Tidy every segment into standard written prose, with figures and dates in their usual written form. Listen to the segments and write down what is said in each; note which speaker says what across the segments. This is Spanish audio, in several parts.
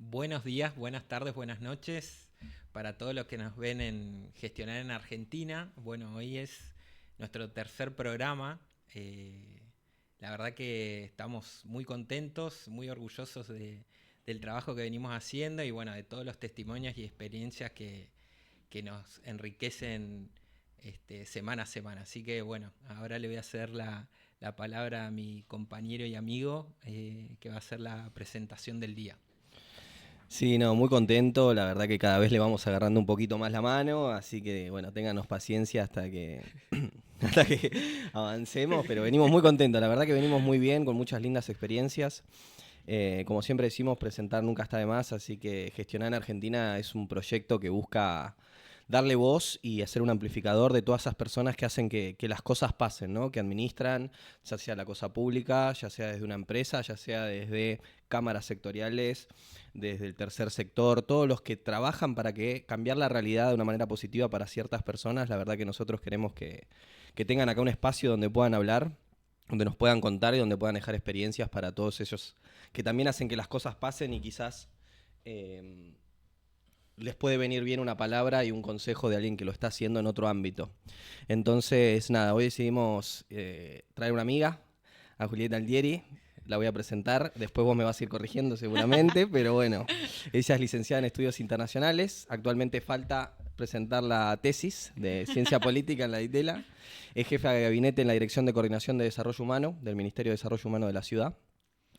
Speaker 1: Buenos días, buenas tardes, buenas noches para todos los que nos ven en Gestionar en Argentina. Bueno, hoy es nuestro tercer programa. La verdad que estamos muy contentos, muy orgullosos del trabajo que venimos haciendo y bueno, de todos los testimonios y experiencias que nos enriquecen semana a semana. Así que bueno, ahora le voy a hacer la palabra a mi compañero y amigo que va a hacer la presentación del día.
Speaker 2: Sí, no, muy contento, la verdad que cada vez le vamos agarrando un poquito más la mano, así que bueno, ténganos paciencia hasta que, hasta que avancemos, pero venimos muy contentos, la verdad que venimos muy bien, con muchas lindas experiencias. Como siempre decimos, presentar nunca está de más, así que Gestionar en Argentina es un proyecto que busca darle voz y hacer un amplificador de todas esas personas que hacen que las cosas pasen, ¿no? Que administran, ya sea la cosa pública, ya sea desde una empresa, ya sea desde cámaras sectoriales, desde el tercer sector, todos los que trabajan para que cambiar la realidad de una manera positiva para ciertas personas. La verdad que nosotros queremos que tengan acá un espacio donde puedan hablar, donde nos puedan contar y donde puedan dejar experiencias para todos ellos que también hacen que las cosas pasen y quizás les puede venir bien una palabra y un consejo de alguien que lo está haciendo en otro ámbito. Entonces, nada, hoy decidimos traer una amiga, a Julieta Altieri. La voy a presentar, después vos me vas a ir corrigiendo seguramente, pero bueno, ella es licenciada en Estudios Internacionales, actualmente falta presentar la tesis de Ciencia Política en la DITELA, es jefa de gabinete en la Dirección de Coordinación de Desarrollo Humano del Ministerio de Desarrollo Humano de la Ciudad.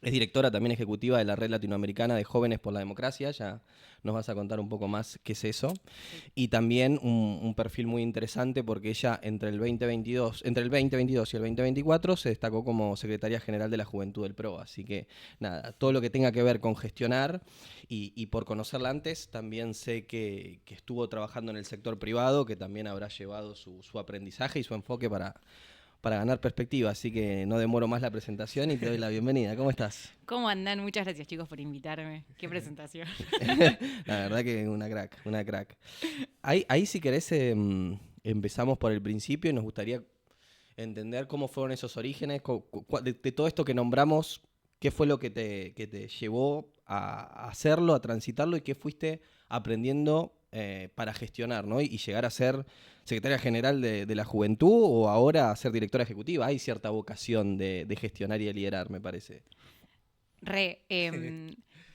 Speaker 2: Es directora también ejecutiva de la Red Latinoamericana de Jóvenes por la Democracia, ya nos vas a contar un poco más qué es eso. Y también un perfil muy interesante porque ella entre el 2022 y el 2024 se destacó como secretaria general de la Juventud del PRO. Así que nada, todo lo que tenga que ver con gestionar y por conocerla antes, también sé que estuvo trabajando en el sector privado, que también habrá llevado su aprendizaje y su enfoque para ganar perspectiva, así que no demoro más la presentación y te doy la bienvenida. ¿Cómo estás?
Speaker 3: ¿Cómo andan? Muchas gracias, chicos, por invitarme. Qué presentación.
Speaker 2: La verdad que una crack, una crack. Ahí si querés empezamos por el principio y nos gustaría entender cómo fueron esos orígenes, de todo esto que nombramos, qué fue lo que te llevó a hacerlo, a transitarlo y qué fuiste aprendiendo para gestionar, ¿no? Y llegar a ser secretaria general de la juventud o ahora a ser directora ejecutiva. Hay cierta vocación de gestionar y de liderar, me parece.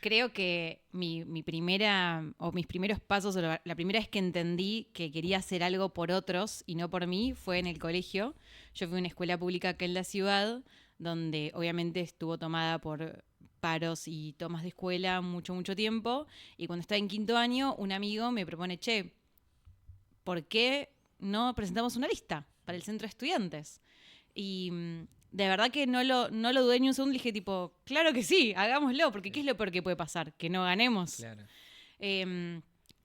Speaker 3: Creo que mi primera, o mis primeros pasos, o la primera vez que entendí que quería hacer algo por otros y no por mí, fue en el colegio. Yo fui a una escuela pública acá en la ciudad, donde obviamente estuvo tomada por paros y tomas de escuela mucho tiempo. Y cuando estaba en quinto año, un amigo me propone, che, ¿por qué no presentamos una lista para el centro de estudiantes? Y de verdad que no lo dudé ni un segundo. Dije tipo, claro que sí, hagámoslo, porque ¿qué es lo peor que puede pasar? Que no ganemos.
Speaker 1: Claro.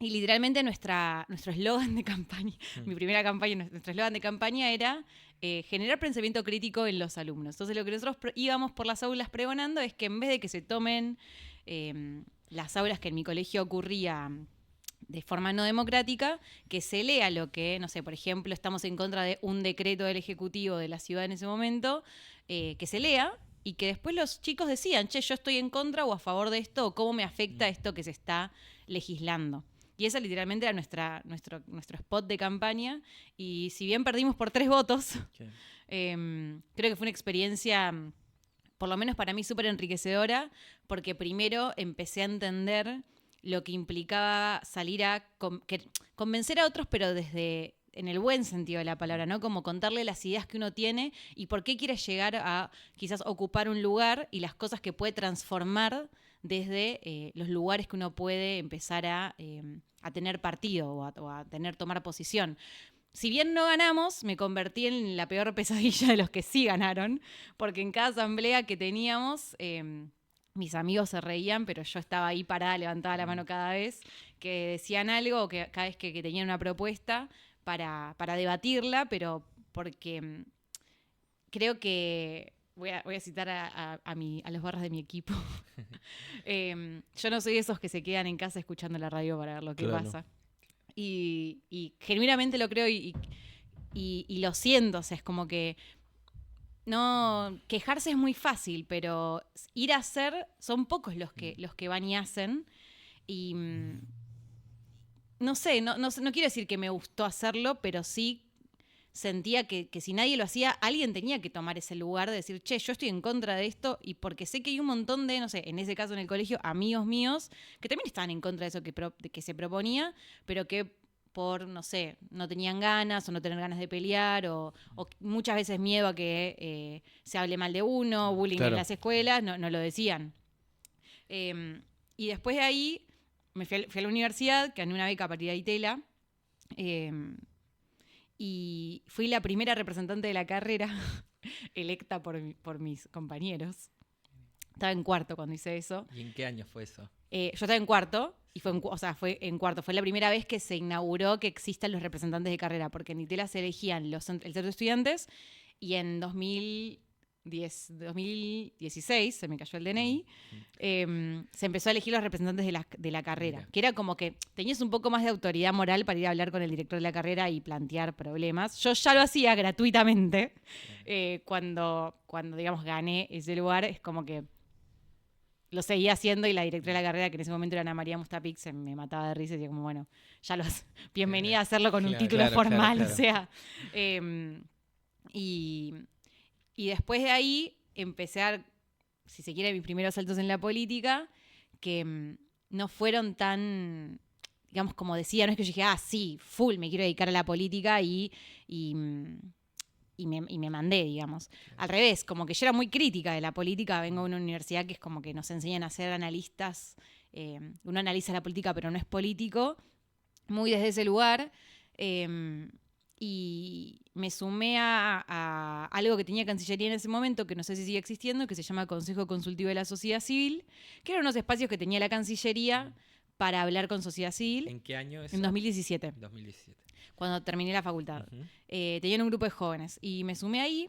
Speaker 3: Y literalmente nuestro eslogan de campaña, mi primera campaña, nuestro eslogan de campaña era generar pensamiento crítico en los alumnos. Entonces lo que nosotros íbamos por las aulas pregonando es que en vez de que se tomen las aulas que en mi colegio ocurría de forma no democrática, que se lea lo que, no sé, por ejemplo, estamos en contra de un decreto del Ejecutivo de la ciudad en ese momento, que se lea y que después los chicos decían, che, yo estoy en contra o a favor de esto, o cómo me afecta esto que se está legislando. Y esa literalmente era nuestro spot de campaña. Y si bien perdimos por 3 votos,
Speaker 1: Okay.
Speaker 3: Creo que fue una experiencia, por lo menos para mí, súper enriquecedora, porque primero empecé a entender lo que implicaba salir a convencer a otros, pero desde en el buen sentido de la palabra, ¿no? Como contarle las ideas que uno tiene y por qué quiere llegar a quizás ocupar un lugar y las cosas que puede transformar desde los lugares que uno puede empezar a tener partido o a tomar posición. Si bien no ganamos, me convertí en la peor pesadilla de los que sí ganaron, porque en cada asamblea que teníamos, mis amigos se reían, pero yo estaba ahí parada, levantaba la mano cada vez que decían algo o que cada vez que tenían una propuesta para debatirla, pero porque creo que voy a citar a los barras de mi equipo. Yo no soy de esos que se quedan en casa escuchando la radio para ver lo que
Speaker 2: Claro.
Speaker 3: pasa. Y genuinamente lo creo y lo siento. O sea, es como que no, quejarse es muy fácil, pero ir a hacer son pocos los que van y hacen. Y no sé, no quiero decir que me gustó hacerlo, pero sí sentía que si nadie lo hacía, alguien tenía que tomar ese lugar de decir, che, yo estoy en contra de esto, y porque sé que hay un montón de, no sé, en ese caso en el colegio, amigos míos, que también estaban en contra de eso que se proponía, pero que por, no sé, no tenían ganas o no tener ganas de pelear o muchas veces miedo a que se hable mal de uno, bullying
Speaker 2: Claro.
Speaker 3: en las escuelas, no lo decían. Y después de ahí me fui a la universidad, gané una beca para ir a Itela, y fui la primera representante de la carrera electa por mis compañeros. Estaba en cuarto cuando hice eso.
Speaker 1: ¿Y en qué año fue eso?
Speaker 3: Yo estaba en cuarto, y fue en cuarto. Fue la primera vez que se inauguró que existan los representantes de carrera, porque en Itela se elegían el centro de estudiantes, y en 2016, se me cayó el DNI, se empezó a elegir los representantes de la carrera.
Speaker 1: Mira.
Speaker 3: Que era como que tenías un poco más de autoridad moral para ir a hablar con el director de la carrera y plantear problemas. Yo ya lo hacía gratuitamente. Cuando, digamos, gané ese lugar, es como que lo seguía haciendo, y la directora de la carrera, que en ese momento era Ana María Mustapik, se me mataba de risa y decía como, bueno, ya lo has, bienvenida a hacerlo con un
Speaker 1: Claro,
Speaker 3: título
Speaker 2: claro,
Speaker 3: formal,
Speaker 2: claro.
Speaker 3: o sea. Y después de ahí empecé a, si se quiere, mis primeros saltos en la política, que no fueron tan, digamos, como decía, no es que yo dije, sí, full, me quiero dedicar a la política y me mandé, digamos. Al revés, como que yo era muy crítica de la política, vengo de una universidad que es como que nos enseñan a ser analistas, uno analiza la política pero no es político, muy desde ese lugar, y me sumé a algo que tenía Cancillería en ese momento, que no sé si sigue existiendo, que se llama Consejo Consultivo de la Sociedad Civil, que eran unos espacios que tenía la Cancillería para hablar con sociedad civil.
Speaker 1: ¿En qué año eso?
Speaker 3: En 2017.
Speaker 1: 2017.
Speaker 3: Cuando terminé la facultad.
Speaker 1: Ujú.
Speaker 3: Tenían un grupo de jóvenes y me sumé ahí,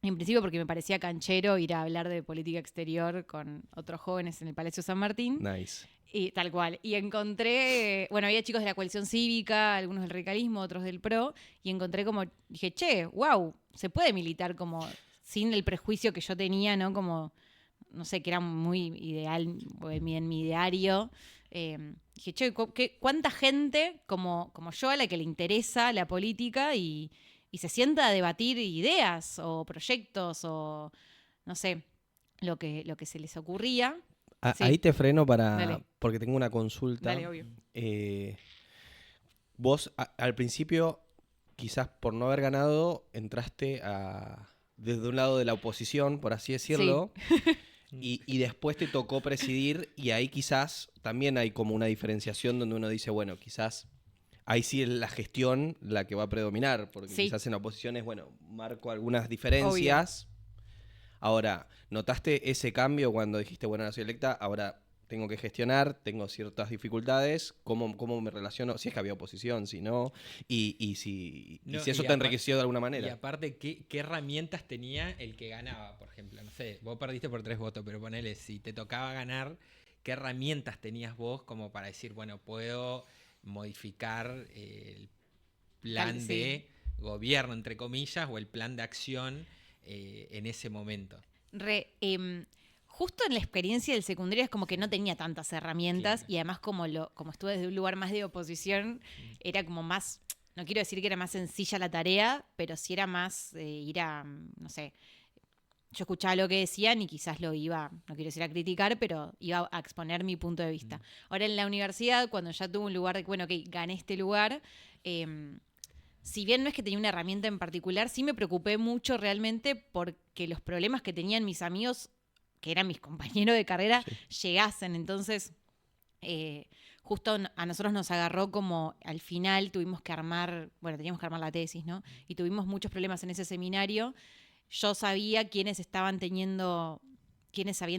Speaker 3: en principio porque me parecía canchero ir a hablar de política exterior con otros jóvenes en el Palacio San Martín.
Speaker 2: Nice.
Speaker 3: Y tal cual. Y encontré, bueno, había chicos de la coalición cívica, algunos del radicalismo, otros del PRO, y encontré como, dije, che, wow, se puede militar como sin el prejuicio que yo tenía, ¿no? Como, no sé, que era muy ideal en mi ideario. Dije, che, ¿cuánta gente como yo a la que le interesa la política y se sienta a debatir ideas o proyectos o, no sé, lo que se les ocurría? Sí.
Speaker 2: Ahí te freno
Speaker 3: Dale.
Speaker 2: porque tengo una consulta.
Speaker 3: Dale, obvio.
Speaker 2: Vos al principio, quizás por no haber ganado, entraste desde un lado de la oposición, por así decirlo, y después te tocó presidir, y ahí quizás también hay como una diferenciación donde uno dice, bueno, quizás ahí sí es la gestión la que va a predominar, porque
Speaker 3: Sí.
Speaker 2: quizás en la oposición es, bueno, marco algunas diferencias. Ahora, ¿notaste ese cambio cuando dijiste, bueno, ahora soy electa, ahora tengo que gestionar, tengo ciertas dificultades, ¿cómo me relaciono? Si es que había oposición, si no, y si eso te enriqueció de alguna manera.
Speaker 1: Y aparte, ¿qué herramientas tenía el que ganaba? Por ejemplo, no sé, vos perdiste por 3 votos, pero ponele, si te tocaba ganar, ¿qué herramientas tenías vos como para decir, bueno, puedo modificar el plan
Speaker 3: Sí.
Speaker 1: de gobierno, entre comillas, o el plan de acción en ese momento?
Speaker 3: Justo en la experiencia del secundario es como que no tenía tantas herramientas,
Speaker 1: Claro.
Speaker 3: y además como estuve desde un lugar más de oposición, era como más, no quiero decir que era más sencilla la tarea, pero sí era más ir a, no sé, yo escuchaba lo que decían y quizás lo iba, no quiero decir a criticar, pero iba a exponer mi punto de vista. Ahora en la universidad, cuando ya tuve un lugar de, bueno, ok, gané este lugar, si bien no es que tenía una herramienta en particular, sí me preocupé mucho realmente porque los problemas que tenían mis amigos, que eran mis compañeros de carrera, llegasen. Entonces, justo a nosotros nos agarró como al final teníamos que armar la tesis, ¿no? Y tuvimos muchos problemas en ese seminario. Yo sabía quiénes habían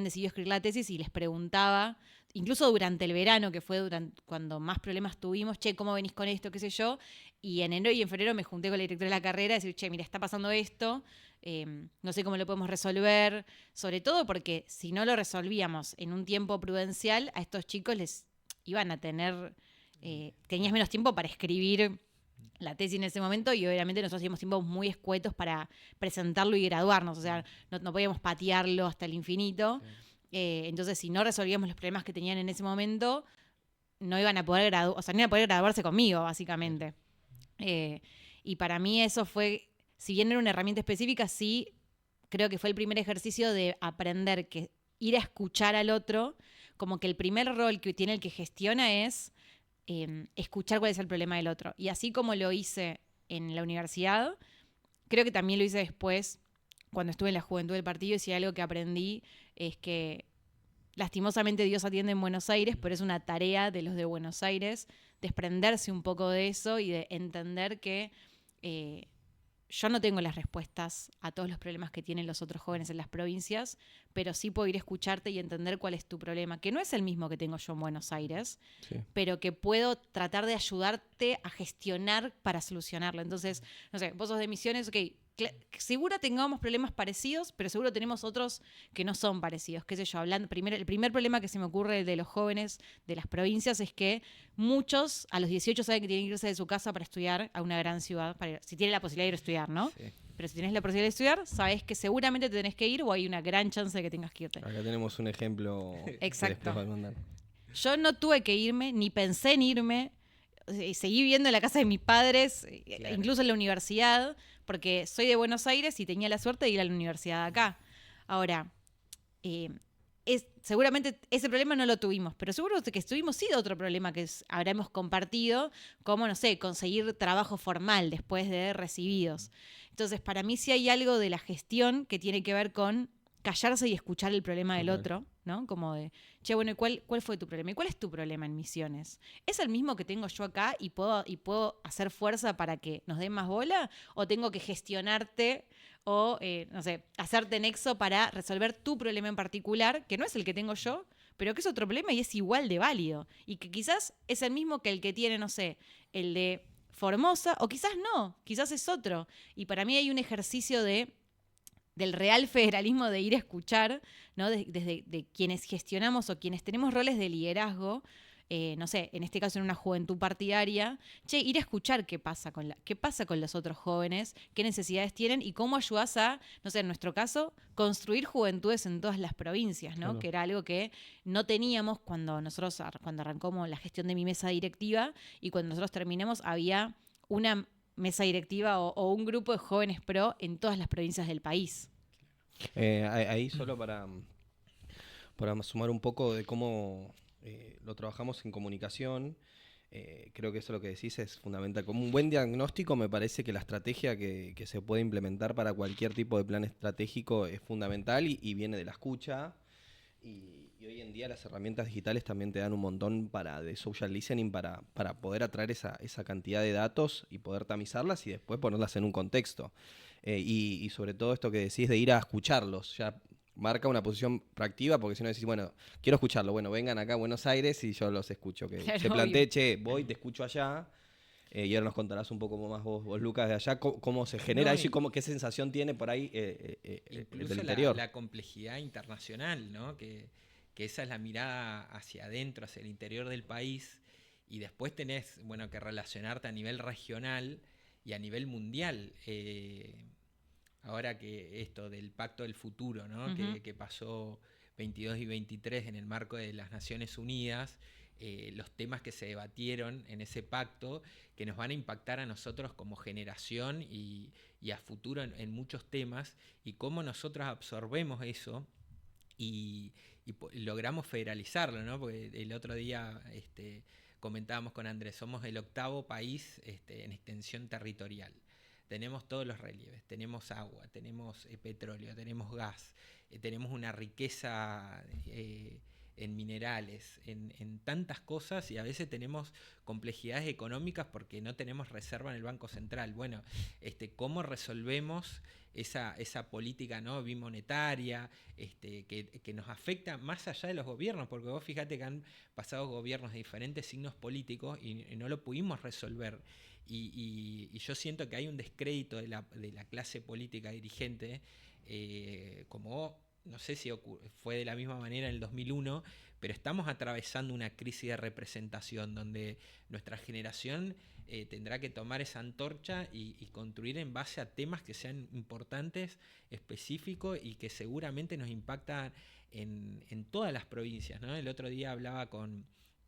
Speaker 3: decidido escribir la tesis y les preguntaba, incluso durante el verano, que fue cuando más problemas tuvimos, che, ¿cómo venís con esto? ¿Qué sé yo? Y en enero y en febrero me junté con la directora de la carrera y decir, che, mira, está pasando esto, no sé cómo lo podemos resolver, sobre todo porque si no lo resolvíamos en un tiempo prudencial, a estos chicos les iban a tenías menos tiempo para escribir la tesis en ese momento, y obviamente nosotros teníamos tiempos muy escuetos para presentarlo y graduarnos, o sea, no podíamos patearlo hasta el infinito. Entonces, si no resolvíamos los problemas que tenían en ese momento, no iban a poder no iban a poder graduarse conmigo, básicamente. Y para mí eso fue, si bien era una herramienta específica, sí creo que fue el primer ejercicio de aprender que ir a escuchar al otro, como que el primer rol que tiene el que gestiona es escuchar cuál es el problema del otro. Y así como lo hice en la universidad, creo que también lo hice después, cuando estuve en la juventud del partido, y si algo que aprendí es que lastimosamente Dios atiende en Buenos Aires, pero es una tarea de los de Buenos Aires desprenderse un poco de eso y de entender que yo no tengo las respuestas a todos los problemas que tienen los otros jóvenes en las provincias, pero sí puedo ir a escucharte y entender cuál es tu problema, que no es el mismo que tengo yo en Buenos Aires, sí, pero que puedo tratar de ayudarte a gestionar para solucionarlo. Entonces, no sé, vos sos de Misiones, ok, seguro tengamos problemas parecidos, pero seguro tenemos otros que no son parecidos. Qué sé yo, hablando, el primer problema que se me ocurre de los jóvenes de las provincias es que muchos a los 18 saben que tienen que irse de su casa para estudiar a una gran ciudad, si tienen la posibilidad de ir a estudiar, ¿no? Sí. Pero si tienes la posibilidad de estudiar, sabes que seguramente te tenés que ir o hay una gran chance de que tengas que irte.
Speaker 2: Acá tenemos un ejemplo.
Speaker 3: Exacto. Yo no tuve que irme, ni pensé en irme. Seguí viviendo en la casa de mis padres, claro, incluso en la universidad, porque soy de Buenos Aires y tenía la suerte de ir a la universidad acá. Ahora, seguramente ese problema no lo tuvimos, pero seguro que tuvimos sí otro problema que habremos compartido, como, no sé, conseguir trabajo formal después de recibidos. Entonces, para mí sí hay algo de la gestión que tiene que ver con callarse y escuchar el problema del otro, ¿no? Como de, che, bueno, ¿cuál fue tu problema? ¿Y cuál es tu problema en Misiones? ¿Es el mismo que tengo yo acá y puedo hacer fuerza para que nos den más bola? ¿O tengo que gestionarte o, no sé, hacerte nexo para resolver tu problema en particular, que no es el que tengo yo, pero que es otro problema y es igual de válido? Y que quizás es el mismo que el que tiene, no sé, el de Formosa, o quizás no, quizás es otro. Y para mí hay un ejercicio del real federalismo de ir a escuchar, ¿no? De quienes gestionamos o quienes tenemos roles de liderazgo, no sé, en este caso en una juventud partidaria, ir a escuchar qué pasa con los otros jóvenes, qué necesidades tienen y cómo ayudás a, no sé, en nuestro caso, construir juventudes en todas las provincias, ¿no? Claro. Que era algo que no teníamos cuando arrancamos la gestión de mi mesa directiva, y cuando nosotros terminamos había una mesa directiva o un grupo de jóvenes pro en todas las provincias del país.
Speaker 2: Ahí solo para sumar un poco de cómo lo trabajamos en comunicación, creo que eso lo que decís es fundamental. Como un buen diagnóstico, me parece que la estrategia que se puede implementar para cualquier tipo de plan estratégico es fundamental y viene de la escucha. Y hoy en día las herramientas digitales también te dan un montón de social listening para poder atraer esa cantidad de datos y poder tamizarlas y después ponerlas en un contexto. Y sobre todo esto que decís de ir a escucharlos, ya marca una posición proactiva, porque si no decís, bueno, quiero escucharlo, bueno, vengan acá a Buenos Aires y yo los escucho. Que claro, se plantee, che, voy, te escucho allá. Y ahora nos contarás un poco más vos, Lucas, de allá, cómo se genera eso y qué sensación tiene por ahí
Speaker 1: incluso
Speaker 2: del interior.
Speaker 1: La complejidad internacional, ¿no? Que esa es la mirada hacia adentro, hacia el interior del país, y después tenés, bueno, que relacionarte a nivel regional y a nivel mundial. Ahora que esto del Pacto del Futuro, ¿no? Uh-huh. que pasó 22 y 23 en el marco de las Naciones Unidas, los temas que se debatieron en ese pacto, que nos van a impactar a nosotros como generación y a futuro en muchos temas, y cómo nosotros absorbemos eso y logramos federalizarlo, ¿no? Porque el otro día comentábamos con Andrés, somos el 8º país en extensión territorial. Tenemos todos los relieves, tenemos agua, tenemos petróleo, tenemos gas, tenemos una riqueza en minerales, en tantas cosas, y a veces tenemos complejidades económicas porque no tenemos reserva en el Banco Central. Bueno, ¿cómo resolvemos esa política, ¿no?, bimonetaria que nos afecta más allá de los gobiernos? Porque vos fíjate que han pasado gobiernos de diferentes signos políticos y no lo pudimos resolver. Y yo siento que hay un descrédito de la clase política dirigente, como no sé si fue de la misma manera en el 2001, pero estamos atravesando una crisis de representación donde nuestra generación tendrá que tomar esa antorcha y construir en base a temas que sean importantes, específicos y que seguramente nos impactan en todas las provincias, ¿no? El otro día hablaba con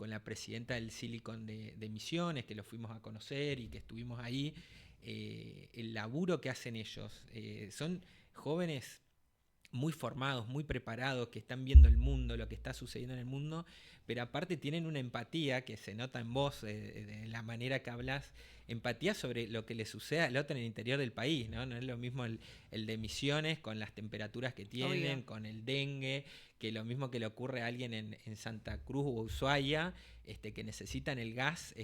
Speaker 1: la presidenta del Silicon de Misiones, que lo fuimos a conocer y que estuvimos ahí. El laburo que hacen ellos, son jóvenes muy formados, muy preparados, que están viendo el mundo, lo que está sucediendo en el mundo, pero aparte tienen una empatía que se nota en vos, de la manera que hablas, empatía sobre lo que le sucede al otro en el interior del país, ¿no? No es lo mismo el de Misiones con las temperaturas que tienen,
Speaker 3: Obvio.
Speaker 1: con el dengue, que lo mismo que le ocurre a alguien en Santa Cruz o Ushuaia, que necesitan el gas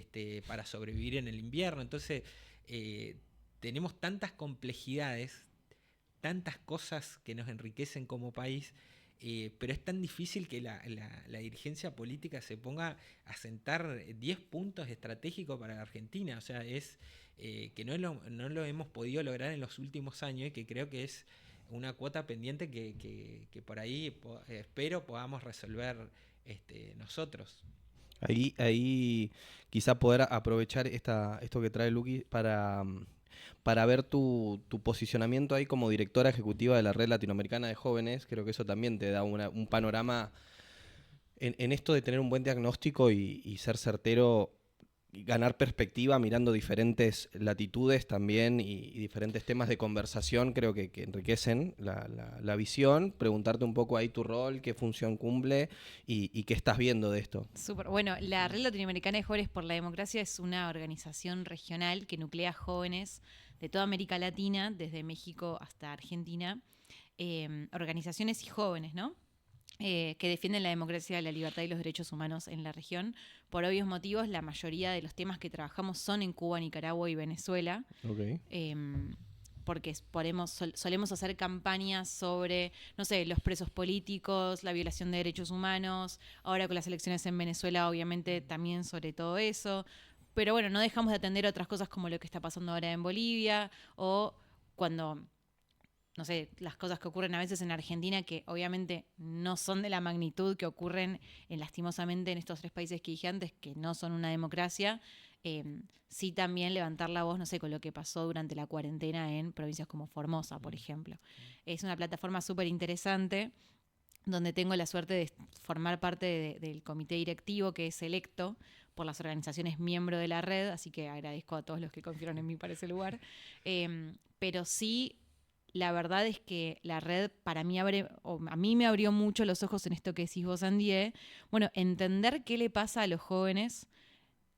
Speaker 1: para sobrevivir en el invierno. Entonces, tenemos tantas complejidades, tantas cosas que nos enriquecen como país, pero es tan difícil que la dirigencia política se ponga a sentar 10 puntos estratégicos para la Argentina. O sea, es que no lo hemos podido lograr en los últimos años y que creo que es una cuota pendiente que por ahí espero podamos resolver nosotros.
Speaker 2: Ahí quizá poder aprovechar esto que trae Luqui para ver tu posicionamiento ahí como directora ejecutiva de la Red Latinoamericana de Jóvenes. Creo que eso también te da un panorama en esto de tener un buen diagnóstico y ser certero, y ganar perspectiva mirando diferentes latitudes también y diferentes temas de conversación. Creo que enriquecen la visión. Preguntarte un poco ahí tu rol, qué función cumple y qué estás viendo de esto.
Speaker 3: Súper. Bueno, la Red Latinoamericana de Jóvenes por la Democracia es una organización regional que nuclea jóvenes de toda América Latina, desde México hasta Argentina, organizaciones y jóvenes, ¿no? Que defienden la democracia, la libertad y los derechos humanos en la región. Por obvios motivos, la mayoría de los temas que trabajamos son en Cuba, Nicaragua y Venezuela.
Speaker 2: Okay.
Speaker 3: Porque solemos hacer campañas sobre, no sé, los presos políticos, la violación de derechos humanos, ahora con las elecciones en Venezuela, obviamente también sobre todo eso. Pero bueno, no dejamos de atender otras cosas como lo que está pasando ahora en Bolivia o cuando, no sé, las cosas que ocurren a veces en Argentina, que obviamente no son de la magnitud que ocurren lastimosamente en estos 3 países que dije antes, que no son una democracia. Sí también levantar la voz, no sé, con lo que pasó durante la cuarentena en provincias como Formosa, por ejemplo. Es una plataforma súper interesante donde tengo la suerte de formar parte del comité directivo que es electo por las organizaciones miembro de la red, así que agradezco a todos los que confiaron en mí para ese lugar. Pero sí, la verdad es que la red para mí a mí me abrió mucho los ojos en esto que decís vos, Andie. Bueno, entender qué le pasa a los jóvenes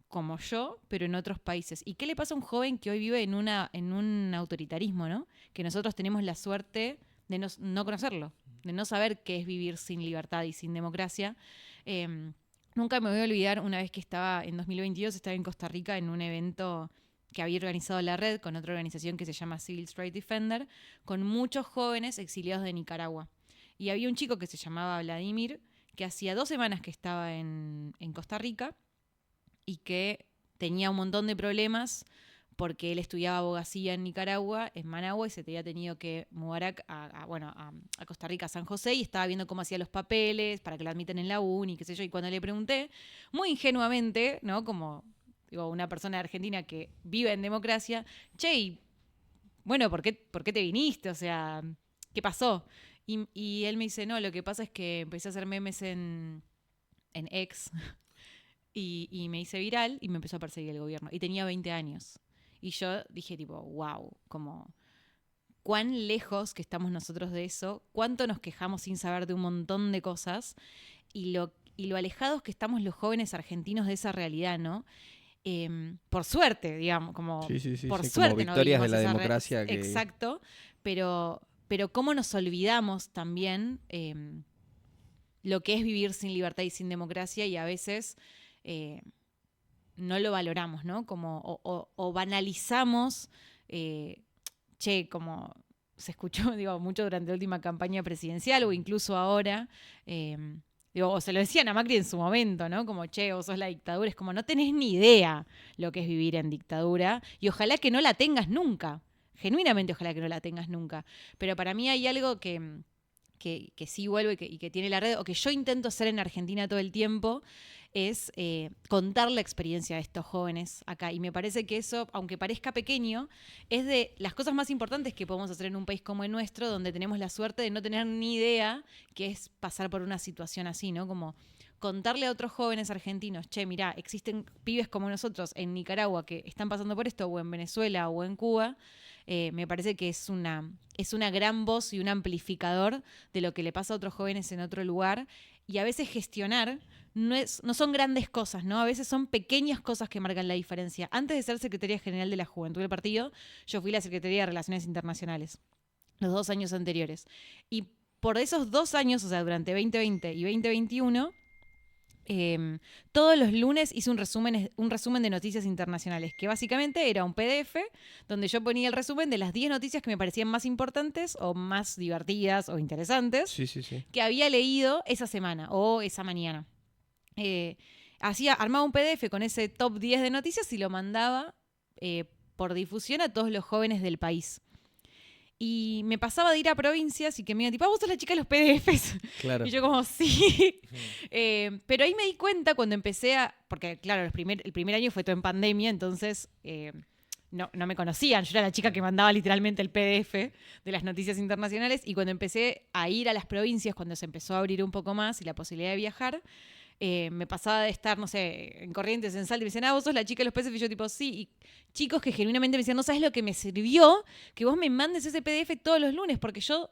Speaker 3: como yo, pero en otros países. ¿Y qué le pasa a un joven que hoy vive en un autoritarismo, ¿no? Que nosotros tenemos la suerte de no conocerlo, de no saber qué es vivir sin libertad y sin democracia. Nunca me voy a olvidar, una vez que en 2022, estaba en Costa Rica en un evento que había organizado la red con otra organización que se llama Civil Rights Defender, con muchos jóvenes exiliados de Nicaragua. Y había un chico que se llamaba Vladimir, que hacía 2 semanas que estaba en Costa Rica y que tenía un montón de problemas porque él estudiaba abogacía en Nicaragua, en Managua, y se había tenido que mudar a Costa Rica, a San José, y estaba viendo cómo hacía los papeles para que lo admiten en la uni, qué sé yo. Y cuando le pregunté, muy ingenuamente, ¿no? Como digo, una persona de Argentina que vive en democracia, che, bueno, ¿por qué te viniste? O sea, ¿qué pasó? Y él me dice, no, lo que pasa es que empecé a hacer memes en X y me hice viral y me empezó a perseguir el gobierno. Y tenía 20 años. Y yo dije tipo, wow, como cuán lejos que estamos nosotros de eso, cuánto nos quejamos sin saber de un montón de cosas y lo alejados que estamos los jóvenes argentinos de esa realidad, ¿no? Por suerte, digamos, como por suerte
Speaker 2: como victorias
Speaker 3: no
Speaker 2: de la democracia.
Speaker 3: Exacto, pero cómo nos olvidamos también lo que es vivir sin libertad y sin democracia, y a veces no lo valoramos, ¿no? Como, o banalizamos, como se escuchó, digo, mucho durante la última campaña presidencial o incluso ahora, o se lo decían a Macri en su momento, ¿no? Como, vos sos la dictadura. Es como, no tenés ni idea lo que es vivir en dictadura y ojalá que no la tengas nunca. Genuinamente ojalá que no la tengas nunca. Pero para mí hay algo que sí vuelve y que tiene la red, o que yo intento hacer en Argentina todo el tiempo, es contar la experiencia de estos jóvenes acá. Y me parece que eso, aunque parezca pequeño, es de las cosas más importantes que podemos hacer en un país como el nuestro, donde tenemos la suerte de no tener ni idea qué es pasar por una situación así, ¿no? Como contarle a otros jóvenes argentinos, che, mirá, existen pibes como nosotros en Nicaragua que están pasando por esto, o en Venezuela o en Cuba, me parece que es una gran voz y un amplificador de lo que le pasa a otros jóvenes en otro lugar. Y a veces gestionar no son grandes cosas, ¿no? A veces son pequeñas cosas que marcan la diferencia. Antes de ser Secretaria General de la Juventud del partido, yo fui la Secretaría de Relaciones Internacionales, los 2 años anteriores. Y por esos 2 años, o sea, durante 2020 y 2021, todos los lunes hice un resumen de noticias internacionales, que básicamente era un PDF donde yo ponía el resumen de las 10 noticias que me parecían más importantes o más divertidas o interesantes
Speaker 2: Sí, sí, sí.
Speaker 3: que había leído esa semana o esa mañana. Armaba un PDF con ese top 10 de noticias y lo mandaba por difusión a todos los jóvenes del país. Y me pasaba de ir a provincias y que me iban tipo, vos sos la chica de los PDFs.
Speaker 2: Claro.
Speaker 3: Y yo como, sí. Pero ahí me di cuenta cuando empecé porque claro, el primer año fue todo en pandemia, entonces no me conocían. Yo era la chica que mandaba literalmente el PDF de las noticias internacionales. Y cuando empecé a ir a las provincias, cuando se empezó a abrir un poco más y la posibilidad de viajar, me pasaba de estar, no sé, en Corrientes, en Salta, y me decían, vos sos la chica de los PDFs, y yo tipo, sí, y chicos que genuinamente me decían, no sabes lo que me sirvió que vos me mandes ese PDF todos los lunes, porque yo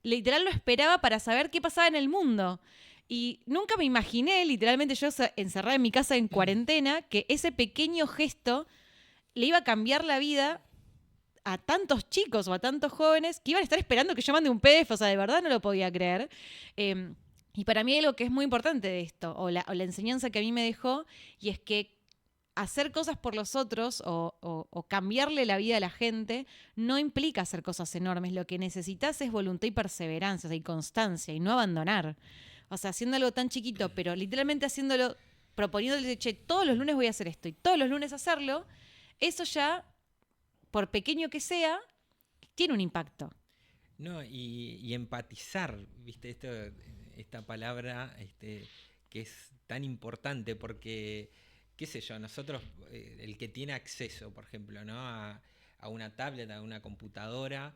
Speaker 3: literal lo esperaba para saber qué pasaba en el mundo. Y nunca me imaginé, literalmente yo encerrada en mi casa en cuarentena, que ese pequeño gesto le iba a cambiar la vida a tantos chicos o a tantos jóvenes que iban a estar esperando que yo mande un PDF, o sea, de verdad no lo podía creer. Y para mí hay algo que es muy importante de esto, o la enseñanza que a mí me dejó, y es que hacer cosas por los otros o cambiarle la vida a la gente no implica hacer cosas enormes. Lo que necesitas es voluntad y perseverancia, o sea, y constancia, y no abandonar. O sea, haciendo algo tan chiquito, pero literalmente haciéndolo, proponiéndole, che, todos los lunes voy a hacer esto, y todos los lunes hacerlo, eso ya, por pequeño que sea, tiene un impacto.
Speaker 1: No, y empatizar, ¿viste? Esta palabra que es tan importante porque, qué sé yo, nosotros, el que tiene acceso, por ejemplo, ¿no? a una tablet, a una computadora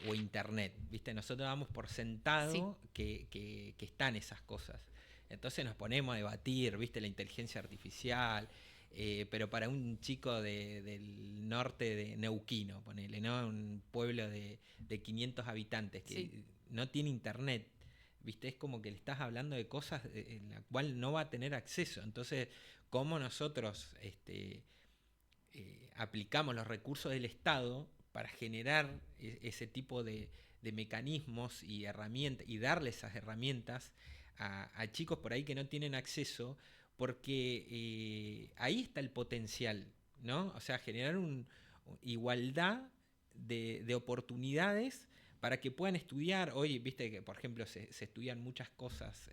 Speaker 1: o internet, ¿viste? Nosotros damos por sentado que están esas cosas. Entonces nos ponemos a debatir, ¿viste? La inteligencia artificial, pero para un chico del norte de Neuquino, ponele, ¿no? Un pueblo de 500 habitantes que no tiene internet, ¿viste? Es como que le estás hablando de cosas en la cual no va a tener acceso. Entonces, ¿cómo nosotros aplicamos los recursos del Estado para generar ese tipo de mecanismos y herramientas y darle esas herramientas a chicos por ahí que no tienen acceso? Porque ahí está el potencial, ¿no? O sea, generar igualdad de oportunidades para que puedan estudiar. Hoy, viste que, por ejemplo, se estudian muchas cosas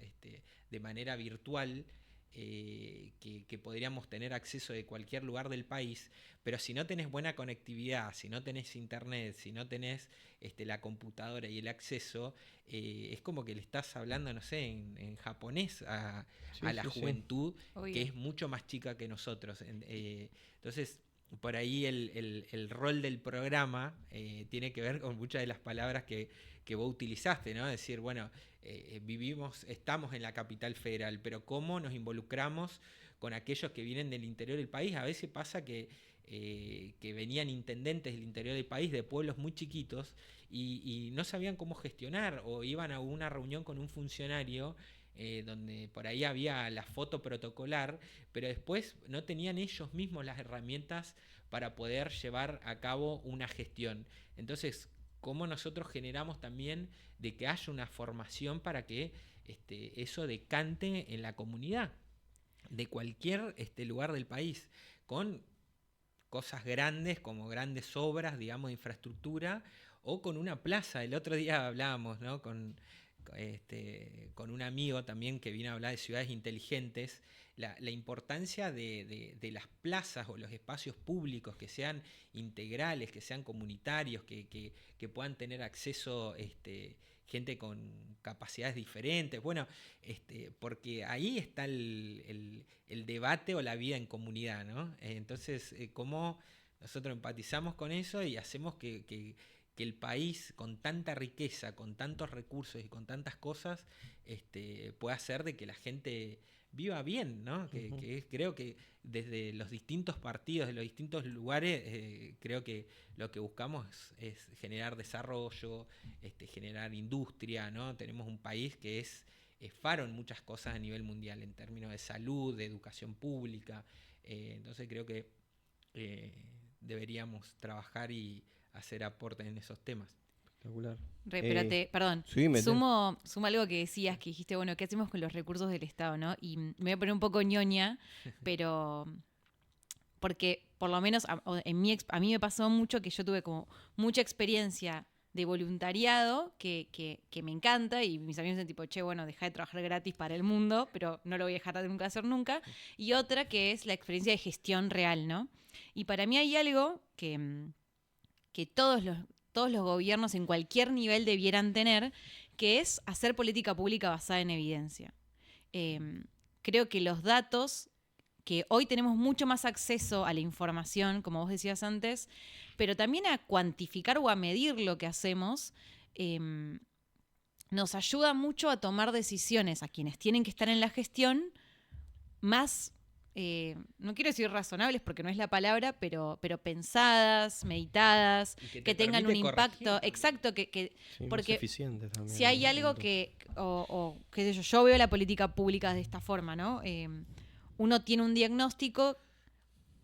Speaker 1: de manera virtual, que podríamos tener acceso de cualquier lugar del país, pero si no tenés buena conectividad, si no tenés internet, si no tenés la computadora y el acceso, es como que le estás hablando, no sé, en japonés a la juventud, que es mucho más chica que nosotros. Entonces, por ahí el rol del programa tiene que ver con muchas de las palabras que vos utilizaste, ¿no? Decir, bueno, estamos en la capital federal, pero ¿cómo nos involucramos con aquellos que vienen del interior del país? A veces pasa que venían intendentes del interior del país, de pueblos muy chiquitos, y no sabían cómo gestionar, o iban a una reunión con un funcionario donde por ahí había la foto protocolar, pero después no tenían ellos mismos las herramientas para poder llevar a cabo una gestión. Entonces, ¿cómo nosotros generamos también de que haya una formación para que eso decante en la comunidad de cualquier lugar del país, con cosas grandes, como grandes obras, digamos, de infraestructura, o con una plaza? El otro día hablábamos, ¿no? con un amigo también que vino a hablar de ciudades inteligentes, la importancia de las plazas o los espacios públicos que sean integrales, que sean comunitarios, que puedan tener acceso gente con capacidades diferentes. Bueno, porque ahí está el debate o la vida en comunidad, ¿no? Entonces, ¿cómo nosotros empatizamos con eso y hacemos que que el país con tanta riqueza, con tantos recursos y con tantas cosas, pueda hacer de que la gente viva bien, ¿no? Creo que desde los distintos partidos, de los distintos lugares, creo que lo que buscamos es generar desarrollo, generar industria, ¿no? Tenemos un país que es faro en muchas cosas a nivel mundial, en términos de salud, de educación pública. Entonces creo que deberíamos trabajar y hacer aportes en esos temas.
Speaker 2: Espectacular.
Speaker 3: Perdón,
Speaker 2: Sí,
Speaker 3: sumo algo que decías, que dijiste, bueno, ¿qué hacemos con los recursos del Estado, no? Y me voy a poner un poco ñoña, pero porque por lo menos a mí me pasó mucho que yo tuve como mucha experiencia de voluntariado que me encanta, y mis amigos dicen tipo, che, bueno, deja de trabajar gratis para el mundo, pero no lo voy a dejar de nunca hacer nunca. Y otra que es la experiencia de gestión real, ¿no? Y para mí hay algo que todos los gobiernos en cualquier nivel debieran tener, que es hacer política pública basada en evidencia. Creo que los datos, que hoy tenemos mucho más acceso a la información, como vos decías antes, pero también a cuantificar o a medir lo que hacemos, nos ayuda mucho a tomar decisiones a quienes tienen que estar en la gestión más, no quiero decir razonables porque no es la palabra, pero pensadas, meditadas, que tengan un impacto. Exacto, que
Speaker 2: Sí,
Speaker 3: porque
Speaker 2: eficientes también.
Speaker 3: si hay algo qué sé yo veo la política pública de esta forma, ¿no? Uno tiene un diagnóstico,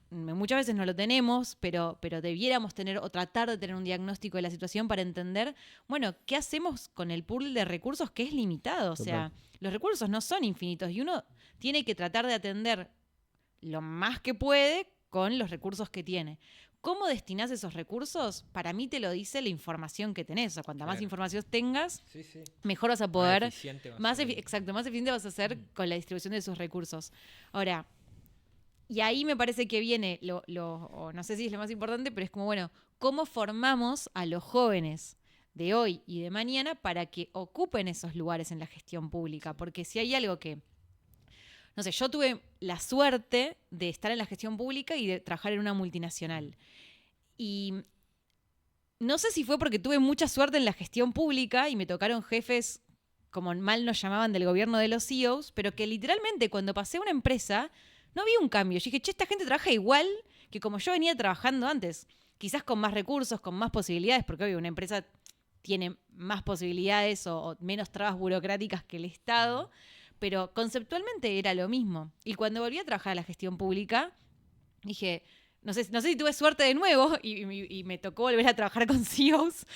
Speaker 3: muchas veces no lo tenemos, pero debiéramos tener o tratar de tener un diagnóstico de la situación para entender, bueno, ¿qué hacemos con el pool de recursos que es limitado? O sea, los recursos no son infinitos y uno tiene que tratar de atender lo más que puede con los recursos que tiene. ¿Cómo destinás esos recursos? Para mí te lo dice la información que tenés. O sea, cuanta más información tengas, mejor vas a poder... Más eficiente vas a ser con la distribución de esos recursos. Ahora, y ahí me parece que viene, o no sé si es lo más importante, pero es como, bueno, ¿cómo formamos a los jóvenes de hoy y de mañana para que ocupen esos lugares en la gestión pública? Porque si hay algo que... No sé, yo tuve la suerte de estar en la gestión pública y de trabajar en una multinacional. Y no sé si fue porque tuve mucha suerte en la gestión pública y me tocaron jefes, como mal nos llamaban, del gobierno de los CEOs, pero que literalmente cuando pasé a una empresa no vi un cambio. Yo dije, che, esta gente trabaja igual que como yo venía trabajando antes. Quizás con más recursos, con más posibilidades, porque obvio, una empresa tiene más posibilidades o menos trabas burocráticas que el Estado, pero conceptualmente era lo mismo. Y cuando volví a trabajar a la gestión pública, dije, no sé si tuve suerte de nuevo y me tocó volver a trabajar con CEOs,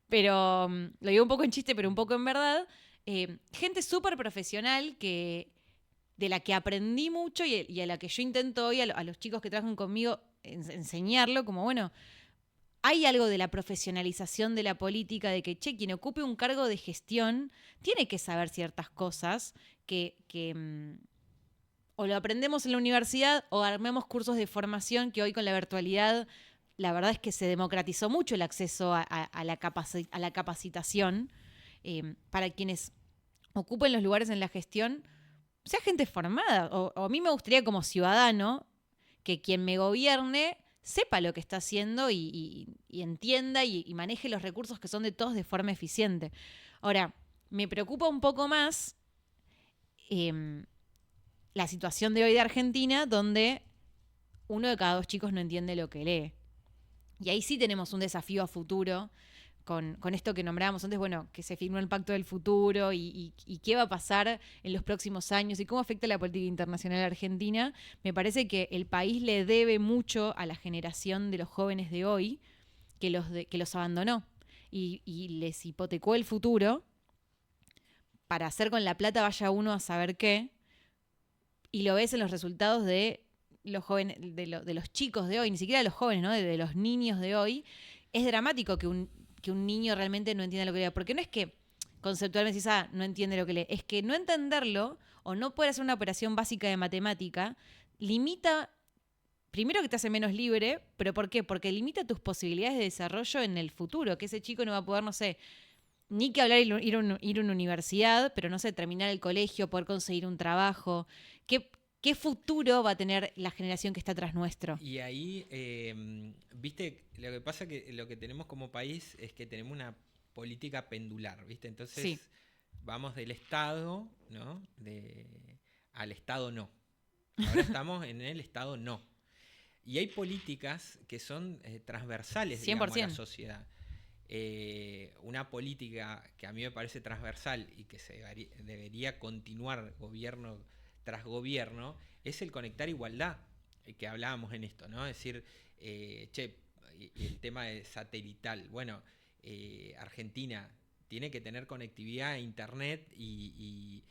Speaker 3: pero lo digo un poco en chiste, pero un poco en verdad. Gente súper profesional de la que aprendí mucho y a la que yo intento hoy a los chicos que trabajan conmigo enseñarlo, como bueno, hay algo de la profesionalización de la política, de que, che, quien ocupe un cargo de gestión tiene que saber ciertas cosas que o lo aprendemos en la universidad o armemos cursos de formación, que hoy con la virtualidad la verdad es que se democratizó mucho el acceso a la capacitación para quienes ocupen los lugares en la gestión, sea gente formada. O a mí me gustaría como ciudadano que quien me gobierne sepa lo que está haciendo y entienda y maneje los recursos que son de todos de forma eficiente. Ahora, me preocupa un poco más la situación de hoy de Argentina, donde 1 de cada 2 chicos no entiende lo que lee. Y ahí sí tenemos un desafío a futuro con esto que nombrábamos antes, bueno, que se firmó el Pacto del Futuro y qué va a pasar en los próximos años y cómo afecta la política internacional argentina. Me parece que el país le debe mucho a la generación de los jóvenes de hoy que los abandonó y les hipotecó el futuro para hacer con la plata vaya uno a saber qué, y lo ves en los resultados de los jóvenes, de los chicos de hoy, ni siquiera de los jóvenes, ¿no? De los niños de hoy. Es dramático que un niño realmente no entienda lo que lee, porque no es que conceptualmente dices, no entiende lo que lee, es que no entenderlo o no poder hacer una operación básica de matemática limita, primero que te hace menos libre, pero ¿por qué? Porque limita tus posibilidades de desarrollo en el futuro, que ese chico no va a poder, no sé, ni que hablar ir a una universidad, pero no sé, terminar el colegio, poder conseguir un trabajo, que ¿Qué futuro va a tener la generación que está atrás nuestro?
Speaker 1: Y ahí, viste, lo que pasa que lo que tenemos como país es que tenemos una política pendular, ¿viste? Entonces
Speaker 3: Sí.
Speaker 1: vamos del Estado, ¿no? Al Estado no. Ahora estamos en el Estado no. Y hay políticas que son transversales, digamos, a la
Speaker 3: 100%.
Speaker 1: sociedad. Una política que a mí me parece transversal y que debería continuar gobierno tras gobierno es el conectar igualdad, que hablábamos en esto, ¿no? Es decir, y el tema de satelital. Bueno, Argentina tiene que tener conectividad a internet y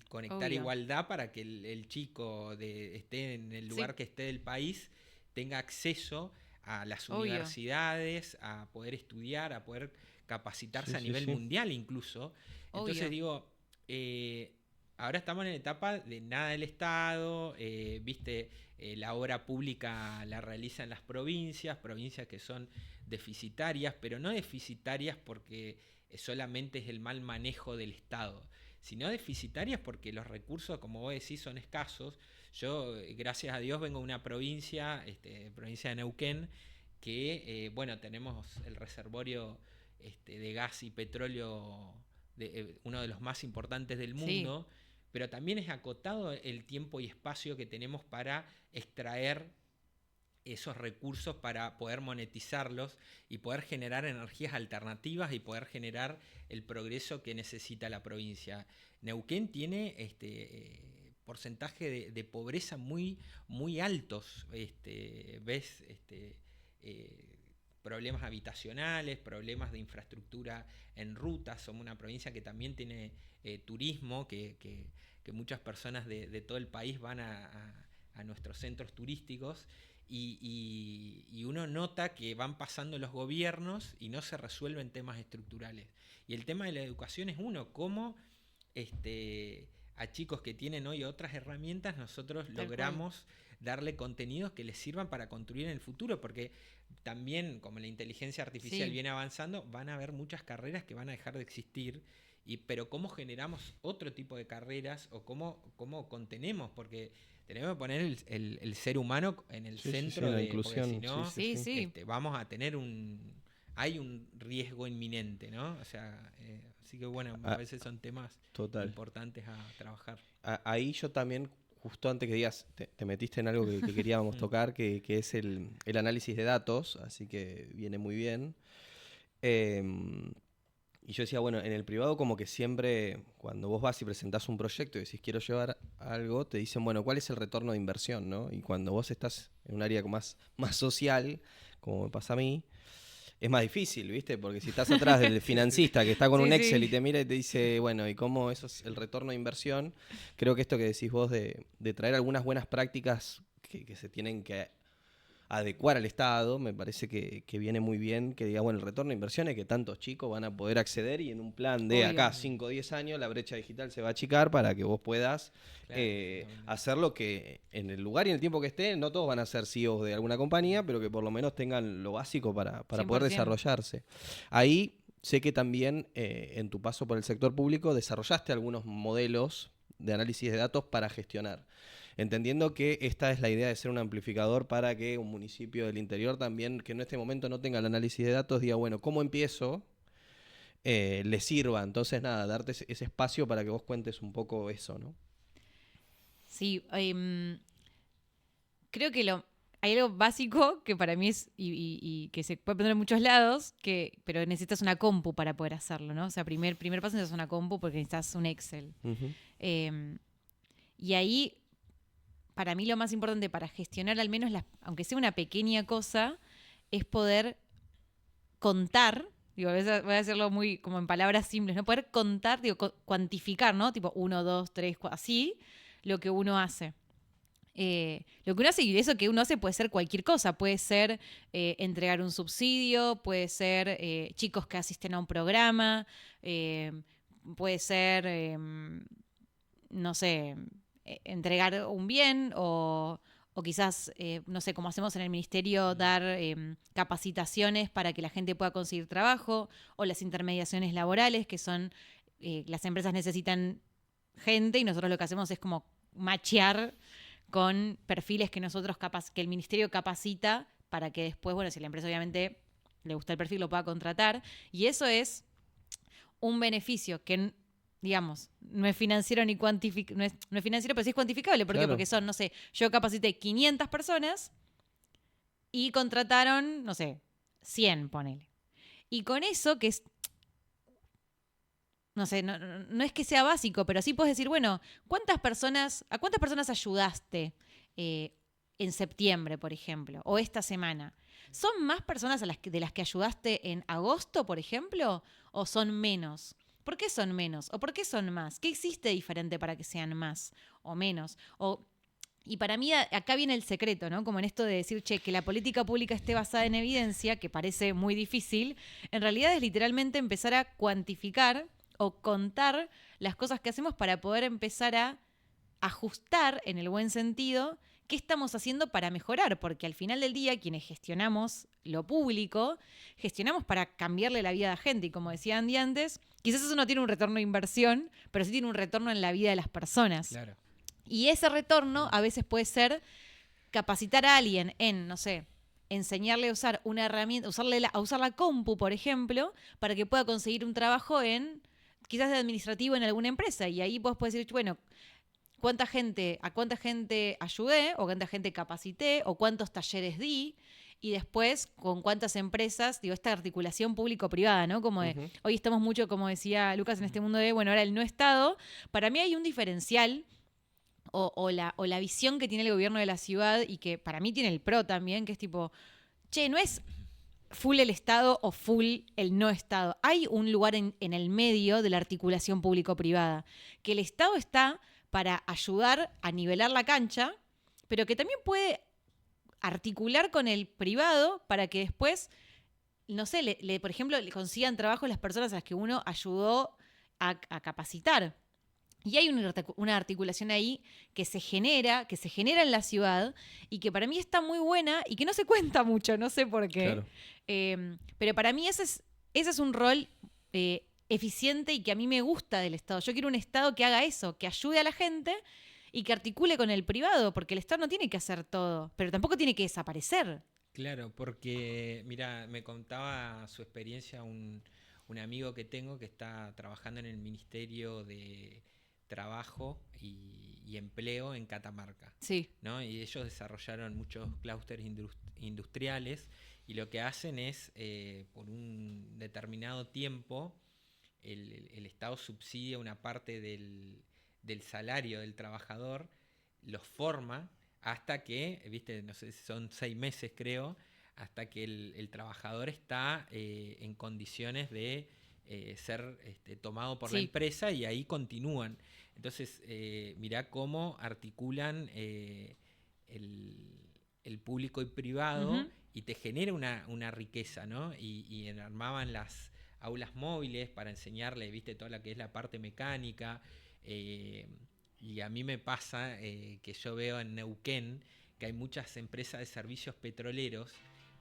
Speaker 1: conectar
Speaker 3: Obvio.
Speaker 1: igualdad para que el chico esté en el lugar
Speaker 3: Sí.
Speaker 1: que esté del país tenga acceso a las
Speaker 3: Obvio.
Speaker 1: universidades, a poder estudiar, a poder capacitarse
Speaker 2: Sí,
Speaker 1: a
Speaker 2: sí,
Speaker 1: nivel
Speaker 2: sí.
Speaker 1: mundial incluso. Entonces
Speaker 3: Obvio.
Speaker 1: digo, ahora estamos en la etapa de nada del Estado, viste, la obra pública la realizan las provincias que son deficitarias, pero no deficitarias porque solamente es el mal manejo del Estado, sino deficitarias porque los recursos, como vos decís, son escasos. Yo, gracias a Dios, vengo de una provincia, provincia de Neuquén, que, bueno, tenemos el reservorio de gas y petróleo, uno de los más importantes del mundo, sí, pero también es acotado el tiempo y espacio que tenemos para extraer esos recursos, para poder monetizarlos y poder generar energías alternativas y poder generar el progreso que necesita la provincia. Neuquén tiene porcentaje de pobreza muy, muy altos. Ves problemas habitacionales, problemas de infraestructura en rutas. Somos una provincia que también tiene turismo, que muchas personas de todo el país van a nuestros centros turísticos. Y uno nota que van pasando los gobiernos y no se resuelven temas estructurales. Y el tema de la educación es uno, cómo a chicos que tienen hoy otras herramientas nosotros logramos darle contenidos que les sirvan para construir en el futuro, porque también como la inteligencia artificial viene avanzando, van a haber muchas carreras que van a dejar de existir, pero cómo generamos otro tipo de carreras o cómo contenemos, porque tenemos que poner el ser humano en el centro
Speaker 2: la inclusión,
Speaker 1: porque si no vamos a tener hay un riesgo inminente, ¿no? O sea, así que bueno, a veces son temas importantes a trabajar.
Speaker 2: Ahí yo también, justo antes que digas, te metiste en algo que queríamos tocar, que es el análisis de datos, así que viene muy bien. Y yo decía, bueno, en el privado como que siempre, cuando vos vas y presentás un proyecto y decís quiero llevar algo, te dicen, bueno, ¿cuál es el retorno de inversión, no? Y cuando vos estás en un área más social, como me pasa a mí, es más difícil, ¿viste? Porque si estás atrás del financista que está con un Excel y te mira y te dice, bueno, ¿y cómo eso es el retorno de inversión? Creo que esto que decís vos de traer algunas buenas prácticas que se tienen que adecuar al Estado, me parece que viene muy bien, que diga, bueno, el retorno de inversiones que tantos chicos van a poder acceder y en un plan de acá 5 o 10 años la brecha digital se va a achicar para que vos puedas hacer lo que en el lugar y en el tiempo que esté, no todos van a ser CEOs de alguna compañía, pero que por lo menos tengan lo básico para poder desarrollarse. Ahí sé que también en tu paso por el sector público desarrollaste algunos modelos de análisis de datos para gestionar. Entendiendo que esta es la idea de ser un amplificador para que un municipio del interior también, que en este momento no tenga el análisis de datos, diga, bueno, ¿cómo empiezo? Le sirva. Entonces, nada, darte ese espacio para que vos cuentes un poco eso, ¿no?
Speaker 3: Sí, creo que hay algo básico que para mí es, y que se puede poner en muchos lados, pero necesitas una compu para poder hacerlo, ¿no? O sea, primer paso necesitas una compu porque necesitas un Excel. Y ahí, para mí lo más importante para gestionar al menos, aunque sea una pequeña cosa, es poder contar, voy a hacerlo muy como en palabras simples, ¿no? Poder contar, cuantificar, ¿no? Tipo 1, 2, 3, 4, así, lo que uno hace. Lo que uno hace, y eso que uno hace puede ser cualquier cosa, puede ser entregar un subsidio, puede ser chicos que asisten a un programa, puede ser, no sé, entregar un bien o quizás, no sé, como hacemos en el ministerio, dar capacitaciones para que la gente pueda conseguir trabajo, o las intermediaciones laborales, que son, las empresas necesitan gente y nosotros lo que hacemos es como machear con perfiles que que el ministerio capacita para que después, bueno, si la empresa obviamente le gusta el perfil, lo pueda contratar. Y eso es un beneficio que, digamos, no es financiero ni cuantificable, no es financiero, pero sí es cuantificable. ¿Por qué?
Speaker 2: Claro.
Speaker 3: Porque son, no sé, yo capacité 500 personas y contrataron, no sé, 100, ponele. Y con eso, que es, no sé, no es que sea básico, pero sí puedes decir, bueno, ¿a cuántas personas ayudaste en septiembre, por ejemplo, o esta semana? ¿Son más personas de las que ayudaste en agosto, por ejemplo, o son menos? ¿Por qué son menos? ¿O por qué son más? ¿Qué existe diferente para que sean más o menos? Y para mí acá viene el secreto, ¿no? Como en esto de decir, che, que la política pública esté basada en evidencia, que parece muy difícil, en realidad es literalmente empezar a cuantificar o contar las cosas que hacemos para poder empezar a ajustar, en el buen sentido, qué estamos haciendo para mejorar, porque al final del día quienes gestionamos lo público, gestionamos para cambiarle la vida a la gente, y como decía Andy antes, quizás eso no tiene un retorno de inversión, pero sí tiene un retorno en la vida de las personas.
Speaker 1: Claro.
Speaker 3: Y ese retorno a veces puede ser capacitar a alguien en, no sé, enseñarle a usar una herramienta, a usar la compu, por ejemplo, para que pueda conseguir un trabajo quizás de administrativo en alguna empresa. Y ahí vos podés decir, bueno, a cuánta gente ayudé, o cuánta gente capacité, o cuántos talleres di, y después con cuántas empresas, digo, esta articulación público-privada, ¿no? Como de, hoy estamos mucho, como decía Lucas, en este mundo de, bueno, ahora el no Estado. Para mí hay un diferencial o la visión que tiene el gobierno de la ciudad, y que para mí tiene el PRO también, que es tipo, che, no es full el Estado o full el no Estado. Hay un lugar en el medio de la articulación público-privada, que el Estado está para ayudar a nivelar la cancha, pero que también puede articular con el privado para que después, no sé, por ejemplo, le consigan trabajo a las personas a las que uno ayudó a capacitar. Y hay una articulación ahí que se genera en la ciudad, y que para mí está muy buena y que no se cuenta mucho, no sé por qué.
Speaker 2: Claro.
Speaker 3: Pero para mí ese es un rol eficiente y que a mí me gusta del Estado. Yo quiero un Estado que haga eso, que ayude a la gente y que articule con el privado, porque el Estado no tiene que hacer todo, pero tampoco tiene que desaparecer.
Speaker 1: Claro, porque, mira, me contaba su experiencia un amigo que tengo que está trabajando en el Ministerio de Trabajo y Empleo en Catamarca,
Speaker 3: Sí.
Speaker 1: ¿no? Y ellos desarrollaron muchos clústeres industriales, y lo que hacen es, por un determinado tiempo, el Estado subsidia una parte del salario del trabajador, los forma hasta que, viste, no sé, son 6 meses creo, hasta que el trabajador está en condiciones de ser tomado por la
Speaker 3: Sí.
Speaker 1: empresa, y ahí continúan. Entonces, mirá cómo articulan el público y privado,
Speaker 3: Ujú.
Speaker 1: y te genera una riqueza, ¿no? Y armaban las aulas móviles para enseñarle, viste, toda la que es la parte mecánica. Y a mí me pasa que yo veo en Neuquén que hay muchas empresas de servicios petroleros,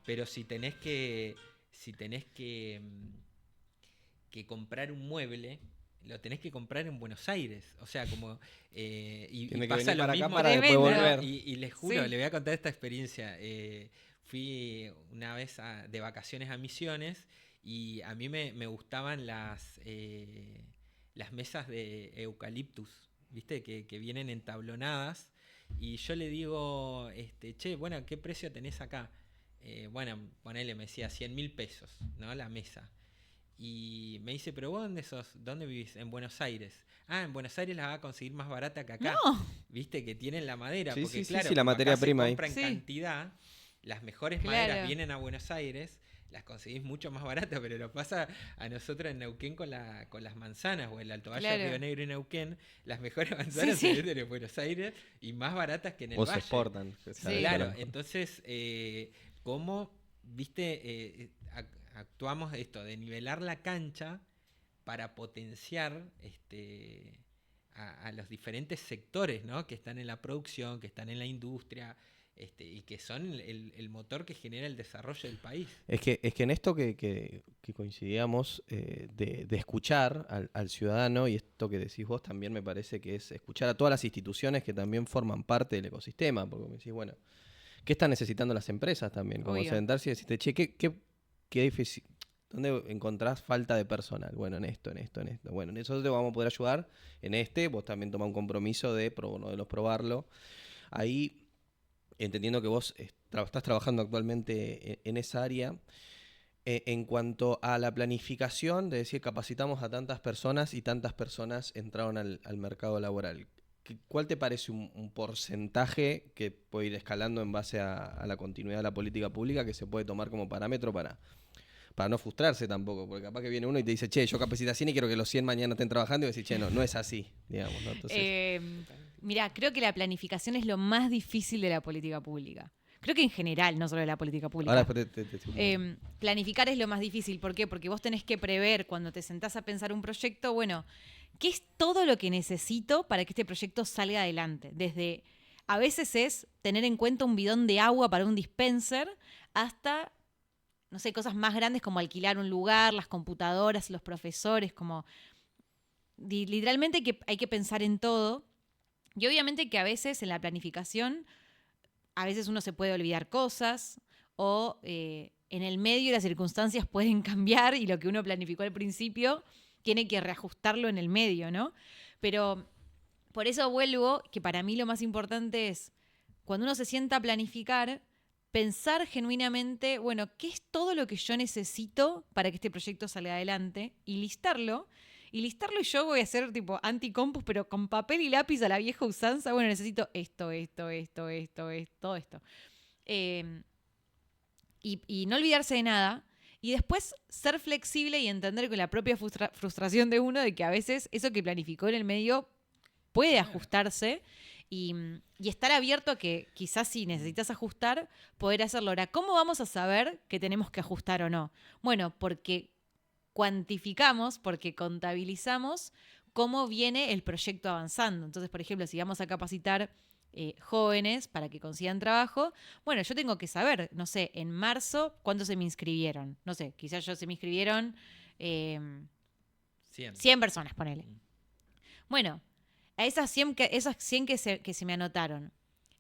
Speaker 1: pero si tenés que comprar un mueble, lo tenés que comprar en Buenos Aires. O sea, como y
Speaker 2: Tiene que
Speaker 1: pasa
Speaker 2: venir
Speaker 1: lo
Speaker 2: para acá
Speaker 1: mismo.
Speaker 2: para después
Speaker 3: Tremendo.
Speaker 2: volver.
Speaker 1: Y les juro,
Speaker 3: Sí.
Speaker 1: le voy a contar esta experiencia. Fui una vez de vacaciones a Misiones, y a mí me gustaban las mesas de eucaliptus, ¿viste? Que vienen entablonadas. Y yo le digo, che, bueno, ¿qué precio tenés acá? Bueno, ponele, me decía 100.000 pesos, ¿no? La mesa. Y me dice, pero vos dónde sos, dónde vivís? En Buenos Aires. Ah, en Buenos Aires la vas a conseguir más barata que acá.
Speaker 3: No.
Speaker 1: Viste que tienen la madera,
Speaker 2: Sí,
Speaker 1: porque
Speaker 2: sí, sí,
Speaker 1: claro,
Speaker 2: sí, la
Speaker 1: como
Speaker 2: materia
Speaker 1: acá se
Speaker 2: prima ahí.
Speaker 1: compra en
Speaker 3: Sí.
Speaker 1: cantidad, las mejores
Speaker 3: Claro.
Speaker 1: maderas vienen a Buenos Aires, las conseguís mucho más baratas, pero lo pasa a nosotros en Neuquén con las manzanas, o el Alto Valle,
Speaker 3: Claro.
Speaker 1: Río Negro y Neuquén, las mejores manzanas
Speaker 3: Sí, sí.
Speaker 1: se venden en Buenos Aires y más baratas que en el
Speaker 2: O se
Speaker 1: Valle.
Speaker 2: exportan. que
Speaker 3: Sí.
Speaker 2: sale
Speaker 1: Claro,
Speaker 2: para mejor.
Speaker 1: entonces, ¿cómo, viste, actuamos esto, de nivelar la cancha para potenciar a los diferentes sectores, ¿no? Que están en la producción, que están en la industria, y que son el motor que genera el desarrollo del país.
Speaker 2: Es que en esto que coincidíamos de escuchar al ciudadano, y esto que decís vos también me parece que es escuchar a todas las instituciones que también forman parte del ecosistema, porque me decís, bueno, ¿qué están necesitando las empresas también? Como
Speaker 3: Obvio.
Speaker 2: sentarse y decirte, che, ¿qué difícil? ¿Dónde encontrás falta de personal? Bueno, en esto. Bueno, en eso te vamos a poder ayudar. Vos también tomás un compromiso de probarlo. Ahí, entendiendo que vos estás trabajando actualmente en esa área, en cuanto a la planificación, de decir, capacitamos a tantas personas y tantas personas entraron al mercado laboral. ¿Cuál te parece un porcentaje que puede ir escalando en base a la continuidad de la política pública que se puede tomar como parámetro para no frustrarse tampoco? Porque capaz que viene uno y te dice, che, yo capacitación y quiero que los 100 mañana estén trabajando, y decís, che, no es así, digamos, ¿no? Entonces,
Speaker 3: Mirá, creo que la planificación es lo más difícil de la política pública. Creo que en general, no solo de la política pública.
Speaker 2: ahora después te
Speaker 3: Planificar es lo más difícil. ¿Por qué? Porque vos tenés que prever cuando te sentás a pensar un proyecto, bueno, ¿qué es todo lo que necesito para que este proyecto salga adelante? Desde, a veces es tener en cuenta un bidón de agua para un dispenser, hasta, no sé, cosas más grandes como alquilar un lugar, las computadoras, los profesores, como literalmente hay que pensar en todo. Y obviamente que a veces en la planificación, a veces uno se puede olvidar cosas o en el medio las circunstancias pueden cambiar y lo que uno planificó al principio tiene que reajustarlo en el medio, ¿no? Pero por eso vuelvo, que para mí lo más importante es, cuando uno se sienta a planificar, pensar genuinamente, bueno, ¿qué es todo lo que yo necesito para que este proyecto salga adelante? Y listarlo. Y yo voy a hacer tipo anti-compus, pero con papel y lápiz a la vieja usanza. Bueno, necesito esto, todo esto. Y no olvidarse de nada. Y después ser flexible y entender con la propia frustración de uno de que a veces eso que planificó en el medio puede ajustarse y estar abierto a que quizás si necesitas ajustar, poder hacerlo. Ahora, ¿cómo vamos a saber que tenemos que ajustar o no? Bueno, porque cuantificamos, porque contabilizamos cómo viene el proyecto avanzando. Entonces, por ejemplo, si vamos a capacitar jóvenes para que consigan trabajo, bueno, yo tengo que saber, no sé, en marzo, ¿cuántos se me inscribieron? No sé, quizás se me inscribieron 100 personas, ponele. Bueno, a esas 100 que se me anotaron,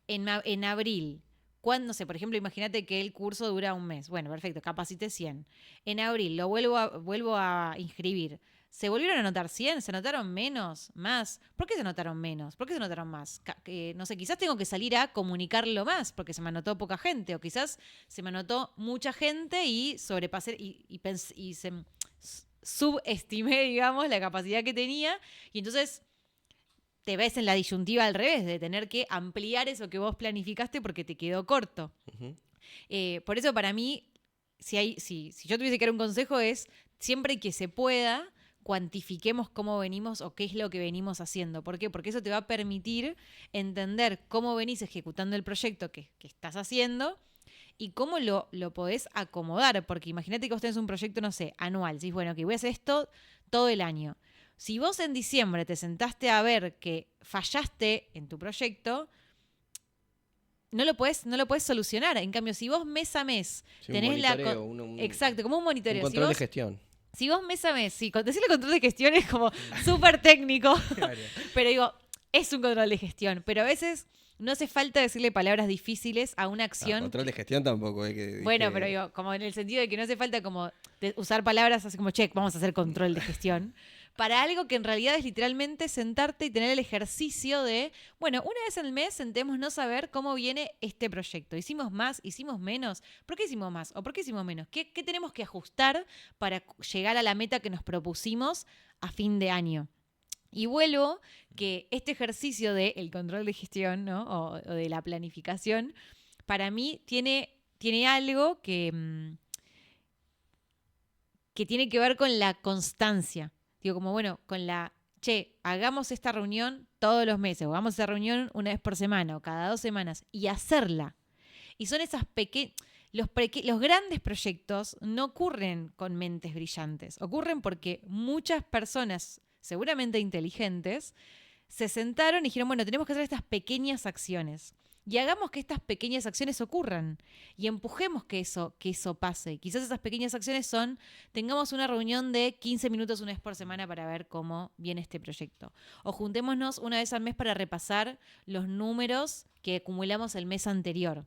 Speaker 3: en abril, no sé, por ejemplo, imagínate que el curso dura un mes. Bueno, perfecto, capacité 100. En abril lo vuelvo a inscribir. ¿Se volvieron a anotar 100? ¿Se anotaron menos? ¿Más? ¿Por qué se anotaron menos? ¿Por qué se anotaron más? No sé, quizás tengo que salir a comunicarlo más porque se me anotó poca gente. O quizás se me anotó mucha gente y sobrepasé y subestimé, digamos, la capacidad que tenía. Y entonces te ves en la disyuntiva al revés, de tener que ampliar eso que vos planificaste porque te quedó corto.
Speaker 2: Uh-huh.
Speaker 3: Por eso para mí, si yo tuviese que dar un consejo es, siempre que se pueda, cuantifiquemos cómo venimos o qué es lo que venimos haciendo. ¿Por qué? Porque eso te va a permitir entender cómo venís ejecutando el proyecto que estás haciendo y cómo lo podés acomodar. Porque imagínate que vos tenés un proyecto, no sé, anual. Decís, bueno, que voy a hacer esto todo el año. Si vos en diciembre te sentaste a ver que fallaste en tu proyecto, no lo podés solucionar. En cambio, si vos mes a mes tenés exacto, como un monitoreo.
Speaker 2: Un control de gestión.
Speaker 3: Si vos mes a mes, decirle control de gestión es como súper técnico, claro. Pero digo, es un control de gestión. Pero a veces no hace falta decirle palabras difíciles a una acción.
Speaker 2: Control de gestión tampoco.
Speaker 3: Bueno, pero digo, como en el sentido de que no hace falta como usar palabras así como, che, vamos a hacer control de gestión. Para algo que en realidad es literalmente sentarte y tener el ejercicio de, bueno, una vez al mes sentémonos a ver cómo viene este proyecto. ¿Hicimos más? ¿Hicimos menos? ¿Por qué hicimos más? ¿O por qué hicimos menos? ¿Qué tenemos que ajustar para llegar a la meta que nos propusimos a fin de año? Y vuelvo que este ejercicio del control de gestión, ¿no? o de la planificación, para mí tiene algo que tiene que ver con la constancia. Digo, como bueno, hagamos esta reunión todos los meses, o hagamos esta reunión una vez por semana, o cada 2 semanas, y hacerla. Y son esas los grandes proyectos no ocurren con mentes brillantes, ocurren porque muchas personas, seguramente inteligentes, se sentaron y dijeron, bueno, tenemos que hacer estas pequeñas acciones. y hagamos que estas pequeñas acciones ocurran y empujemos que eso pase. Quizás esas pequeñas acciones son, tengamos una reunión de 15 minutos una vez por semana para ver cómo viene este proyecto. O juntémonos una vez al mes para repasar los números que acumulamos el mes anterior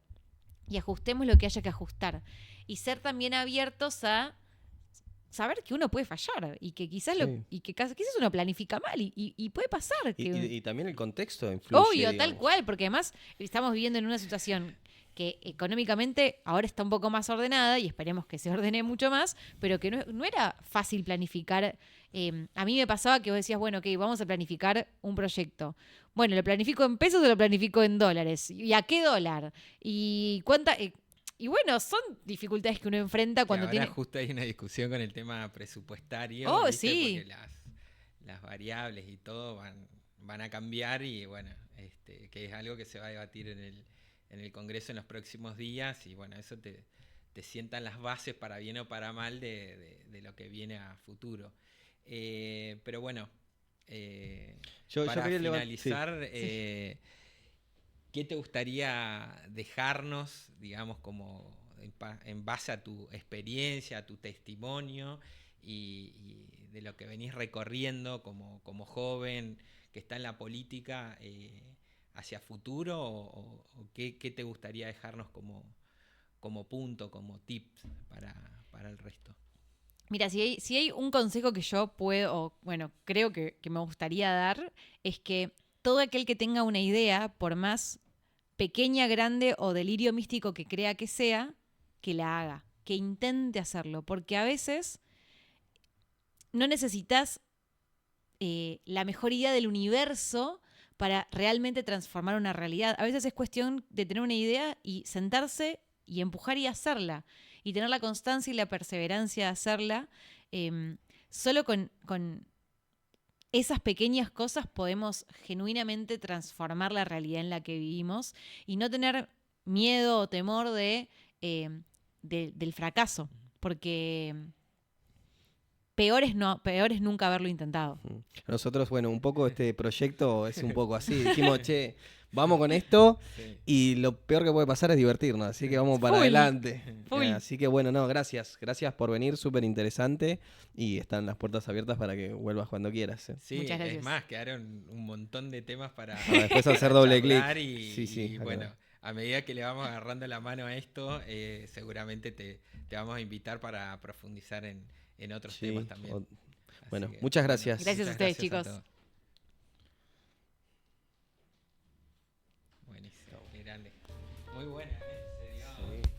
Speaker 3: y ajustemos lo que haya que ajustar. Y ser también abiertos a saber que uno puede fallar y que quizás quizás uno planifica mal y puede pasar.
Speaker 2: Y también el contexto influye.
Speaker 3: Obvio,
Speaker 2: digamos.
Speaker 3: tal cual, porque además estamos viviendo en una situación que económicamente ahora está un poco más ordenada y esperemos que se ordene mucho más, pero que no era fácil planificar. A mí me pasaba que vos decías, bueno, ok, vamos a planificar un proyecto. Bueno, ¿lo planifico en pesos o lo planifico en dólares? ¿Y a qué dólar? ¿Y cuánta...? Y bueno, son dificultades que uno enfrenta cuando
Speaker 1: ahora
Speaker 3: tiene...
Speaker 1: justo hay una discusión con el tema presupuestario.
Speaker 3: Oh,
Speaker 1: ¿viste?
Speaker 3: sí.
Speaker 1: Porque las variables y todo van a cambiar y bueno, que es algo que se va a debatir en el Congreso en los próximos días y bueno, eso te sientan las bases para bien o para mal de lo que viene a futuro. Pero bueno, para finalizar... ¿Qué te gustaría dejarnos, digamos, como en base a tu experiencia, a tu testimonio y de lo que venís recorriendo como joven que está en la política hacia futuro? ¿O qué te gustaría dejarnos como punto, como tips para el resto?
Speaker 3: Mira, si hay un consejo que yo creo que me gustaría dar, es que todo aquel que tenga una idea, por más pequeña, grande o delirio místico que crea que sea, que la haga, que intente hacerlo, porque a veces no necesitas la mejor idea del universo para realmente transformar una realidad. A veces es cuestión de tener una idea y sentarse y empujar y hacerla, y tener la constancia y la perseverancia de hacerla. Solo con esas pequeñas cosas podemos genuinamente transformar la realidad en la que vivimos y no tener miedo o temor del fracaso, porque peor es nunca haberlo intentado.
Speaker 2: Nosotros, bueno, un poco este proyecto es un poco así. Dijimos, che, vamos con esto y lo peor que puede pasar es divertirnos, así que vamos para adelante. Así que bueno, no, gracias por venir, súper interesante y están las puertas abiertas para que vuelvas cuando quieras.
Speaker 3: Sí, muchas gracias.
Speaker 1: Es más, quedaron un montón de temas para
Speaker 2: después hacer doble clic.
Speaker 1: Y bueno, a medida que le vamos agarrando la mano a esto, seguramente te vamos a invitar para profundizar en otros temas también.
Speaker 2: Bueno, muchas gracias.
Speaker 3: Gracias a ustedes, chicos.
Speaker 1: Buenísimo, grande. Muy buena, ¿eh? Se dio...